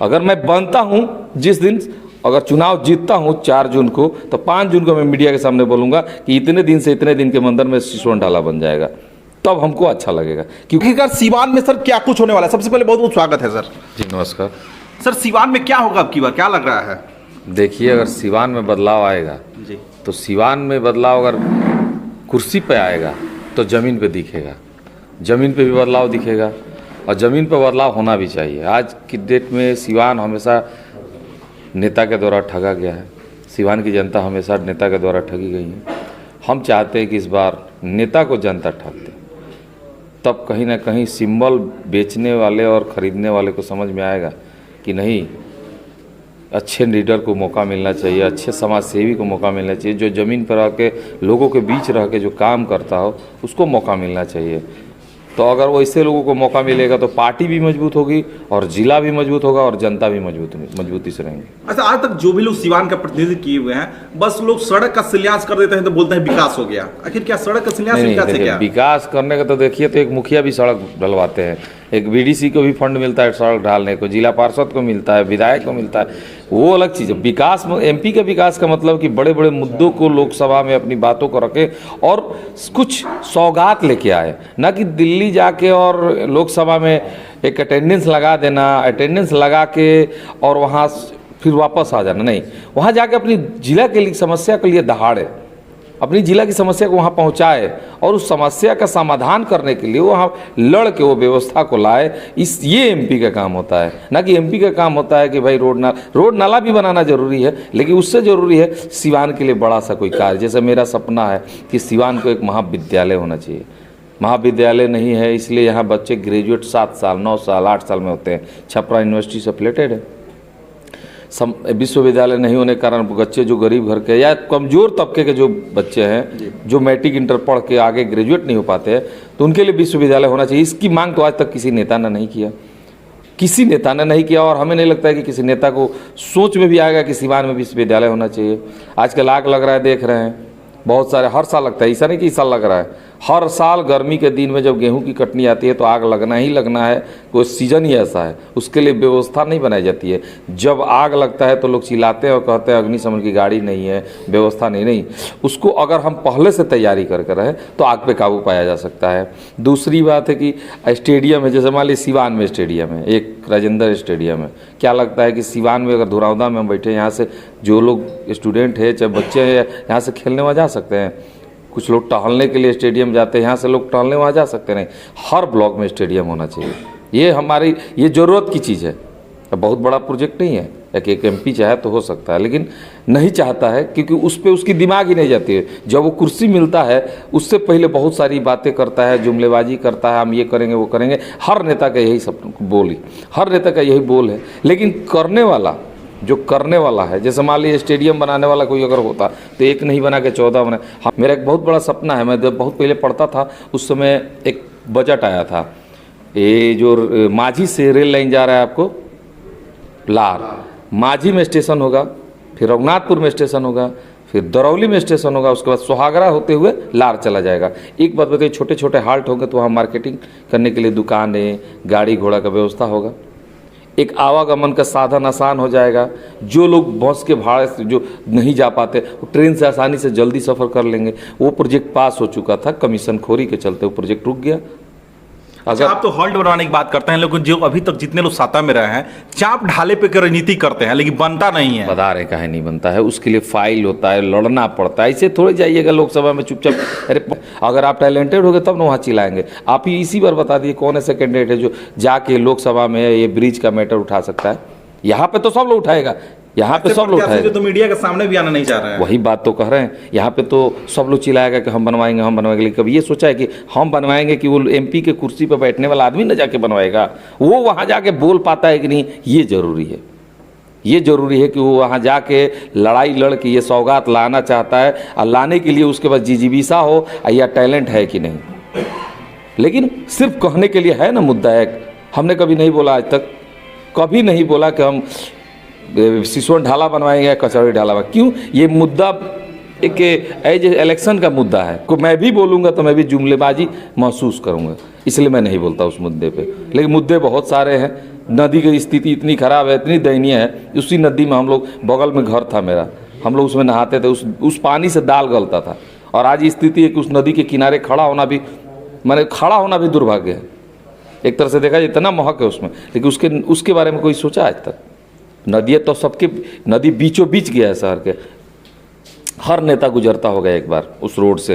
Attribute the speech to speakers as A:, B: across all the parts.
A: अगर मैं बनता हूँ जिस दिन, अगर चुनाव जीतता हूँ 4 जून को, तो 5 जून को मैं मीडिया के सामने बोलूँगा कि इतने दिन से इतने दिन के अंदर में सिसवन ढाला बन जाएगा, तब हमको अच्छा लगेगा।
B: क्योंकि सर सिवान में सर क्या कुछ होने वाला है? सबसे पहले बहुत बहुत स्वागत है सर।
A: जी नमस्कार
B: सर, सिवान में क्या होगा अब की बार, क्या लग रहा है?
A: देखिए, अगर सिवान में बदलाव आएगा
B: जी,
A: तो सिवान में बदलाव अगर कुर्सी पे आएगा तो ज़मीन पे दिखेगा, ज़मीन पे भी बदलाव दिखेगा, और ज़मीन पे बदलाव होना भी चाहिए। आज की डेट में सिवान हमेशा नेता के द्वारा ठगा गया है, सिवान की जनता हमेशा नेता के द्वारा ठगी गई है। हम चाहते हैं कि इस बार नेता को जनता ठग दे, तब कहीं ना कहीं सिंबल बेचने वाले और ख़रीदने वाले को समझ में आएगा कि नहीं, अच्छे लीडर को मौका मिलना चाहिए, अच्छे समाज सेवी को मौका मिलना चाहिए, जो ज़मीन पर आके लोगों के बीच रह के जो काम करता हो उसको मौका मिलना चाहिए। तो अगर वैसे लोगों को मौका मिलेगा तो पार्टी भी मजबूत होगी और ज़िला भी मजबूत होगा और जनता भी मजबूती से रहेंगे।
B: अच्छा, आज तक जो भी लोग सिवान का प्रतिनिधित्व किए हुए हैं, बस लोग सड़क का शिलान्यास कर देते हैं तो बोलते हैं विकास हो गया। आखिर क्या सड़क का शिलान्यास विकास है क्या?
A: विकास करने का तो देखिए, तो एक मुखिया भी सड़क डलवाते हैं, एक बीडीसी को भी फंड मिलता है सड़क ढालने को, जिला पार्षद को मिलता है, विधायक को मिलता है, वो अलग चीज़ है। विकास एमपी का विकास का मतलब कि बड़े बड़े मुद्दों को लोकसभा में अपनी बातों को रखे और कुछ सौगात लेके आए, ना कि दिल्ली जाके और लोकसभा में एक अटेंडेंस लगा देना, अटेंडेंस लगा के और वहाँ फिर वापस आ जाना। नहीं, वहाँ जाके अपनी जिला के लिए समस्या के लिए दहाड़े, अपनी जिला की समस्या को वहाँ पहुँचाए और उस समस्या का समाधान करने के लिए वहाँ लड़ के वो व्यवस्था को लाए। ये एमपी का काम होता है, ना कि एमपी का काम होता है कि भाई रोड नाला भी बनाना जरूरी है, लेकिन उससे ज़रूरी है सिवान के लिए बड़ा सा कोई कार्य। जैसे मेरा सपना है कि सिवान को एक महाविद्यालय होना चाहिए, महाविद्यालय नहीं है, इसलिए यहाँ बच्चे ग्रेजुएट 7 साल 9 साल 8 साल में होते हैं। छपरा यूनिवर्सिटी से अफिलेटेड है। विश्वविद्यालय नहीं होने के कारण बच्चे जो गरीब घर के या कमज़ोर तबके के जो बच्चे हैं, जो मैट्रिक इंटर पढ़ के आगे ग्रेजुएट नहीं हो पाते हैं, तो उनके लिए विश्वविद्यालय होना चाहिए। इसकी मांग तो आज तक किसी नेता ने नहीं किया, किसी नेता ने नहीं किया, और हमें नहीं लगता है कि किसी नेता को सोच में भी आएगा कि सिवान में विश्वविद्यालय होना चाहिए। आजकल आग लग रहा है, देख रहे हैं बहुत सारे, हर साल लगता है, ऐसा नहीं कि इस साल लग रहा है, हर साल गर्मी के दिन में जब गेहूं की कटनी आती है तो आग लगना ही लगना है, कोई सीजन ही ऐसा है, उसके लिए व्यवस्था नहीं बनाई जाती है। जब आग लगता है तो लोग चिल्लाते हैं और कहते हैं अग्निशमन की गाड़ी नहीं है, व्यवस्था नहीं। उसको अगर हम पहले से तैयारी करके रहें तो आग पे काबू पाया जा सकता है। दूसरी बात है कि स्टेडियम है, जैसे मान लीजिए सिवान में स्टेडियम है, एक राजेंद्र स्टेडियम है। क्या लगता है कि सिवान में अगर धुरौदा में हम बैठे, यहाँ से जो लोग स्टूडेंट है चाहे बच्चे हैं, यहाँ से खेलने वहाँ जा सकते हैं? कुछ लोग टहलने के लिए स्टेडियम जाते हैं, यहाँ से लोग टहलने वहाँ जा सकते नहीं। हर ब्लॉक में स्टेडियम होना चाहिए, ये हमारी ये ज़रूरत की चीज़ है। बहुत बड़ा प्रोजेक्ट नहीं है, एक एमपी चाहे तो हो सकता है, लेकिन नहीं चाहता है क्योंकि उस पर उसकी दिमाग ही नहीं जाती है। जब वो कुर्सी मिलता है उससे पहले बहुत सारी बातें करता है, जुमलेबाजी करता है, हम ये करेंगे वो करेंगे। हर नेता का यही सब बोल, हर नेता का यही बोल है, लेकिन करने वाला जो करने वाला है, जैसे मान लीजिए स्टेडियम बनाने वाला कोई अगर होता तो एक नहीं बना के 14 बना। हाँ, मेरा एक बहुत बड़ा सपना है, मैं जब बहुत पहले पढ़ता था उस समय एक बजट आया था, ये जो माझी से रेल लाइन जा रहा है आपको लार, माझी में स्टेशन होगा, फिर रघुनाथपुर में स्टेशन होगा, फिर दरौली में स्टेशन होगा, उसके बाद सोहागरा होते हुए लार चला जाएगा। एक बात बताइए, छोटे छोटे हाल्ट होंगे तो वहाँ मार्केटिंग करने के लिए दुकानें, गाड़ी घोड़ा का व्यवस्था होगा, एक आवागमन का साधन आसान हो जाएगा। जो लोग बस के भाड़े से जो नहीं जा पाते वो ट्रेन से आसानी से जल्दी सफ़र कर लेंगे। वो प्रोजेक्ट पास हो चुका था, कमीशन खोरी के चलते वो प्रोजेक्ट रुक गया।
B: अगर आप तो हॉल्ट बनवाने की बात करते हैं, लेकिन जो अभी तक जितने लोग सत्ता में रहे हैं चाप ढाले पे राजनीति करते हैं, लेकिन बनता नहीं है।
A: बता रहे काहे नहीं बनता है, उसके लिए फाइल होता है, लड़ना पड़ता है। ऐसे थोड़े जाइएगा लोकसभा में चुपचाप। अरे अगर आप टैलेंटेड होगे तब ना वहाँ चिल्लाएंगे। आप ही इसी बार बता दिए कौन ऐसा कैंडिडेट है जो जाके लोकसभा में ये ब्रिज का मैटर उठा सकता है? यहाँ पे तो सब लोग उठाएगा, यहाँ पे सब लोग उठाएगा,
B: तो मीडिया के सामने भी आना नहीं चाह रहे हैं।
A: वही बात तो कह रहे हैं, यहाँ पे तो सब लोग चिल्लाएगा कि हम बनवाएंगे हम बनवाएंगे, लेकिन कभी ये सोचा है कि हम बनवाएंगे कि वो एमपी के कुर्सी पर बैठने वाला आदमी न जाके बनवाएगा? वो वहाँ जाके बोल पाता है कि नहीं, ये जरूरी है। ये जरूरी है कि वो वहाँ जाके लड़ाई लड़ के ये सौगात लाना चाहता है, और लाने के लिए उसके पास जिजीविसा हो या टैलेंट है कि नहीं। लेकिन सिर्फ कहने के लिए है ना मुद्दा एक। हमने कभी नहीं बोला, आज तक कभी नहीं बोला कि हम सिसवन ढाला बनवाएंगे या कचौड़ी ढाला। क्यों? ये मुद्दा एक एज इलेक्शन का मुद्दा है, को मैं भी बोलूँगा तो मैं भी जुमलेबाजी महसूस करूँगा, इसलिए मैं नहीं बोलता उस मुद्दे पे। लेकिन मुद्दे बहुत सारे हैं, नदी की स्थिति इतनी खराब है, इतनी दयनीय है। उसी नदी में हम लोग, बगल में घर था मेरा, हम लोग उसमें नहाते थे, उस पानी से दाल गलता था। और आज स्थिति है कि उस नदी के किनारे खड़ा होना भी, माने खड़ा होना भी दुर्भाग्य है। एक तरह से देखा जाए इतना महक है उसमें, लेकिन उसके बारे में कोई सोचा आज तक? नदियाँ तो सबके, नदी बीचों बीच गया है शहर के, हर नेता गुजरता होगा एक बार उस रोड से,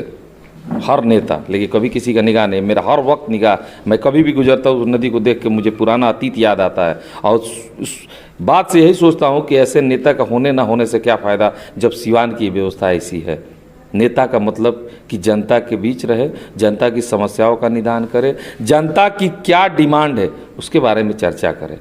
A: हर नेता, लेकिन कभी किसी का निगाह नहीं। मेरा हर वक्त निगाह, मैं कभी भी गुजरता हूँ उस नदी को देख के मुझे पुराना अतीत याद आता है। और उस बात से यही सोचता हूँ कि ऐसे नेता का होने ना होने से क्या फ़ायदा, जब सिवान की व्यवस्था ऐसी है। नेता का मतलब कि जनता के बीच रहे, जनता की समस्याओं का निदान करे, जनता की क्या डिमांड है उसके बारे में चर्चा करे।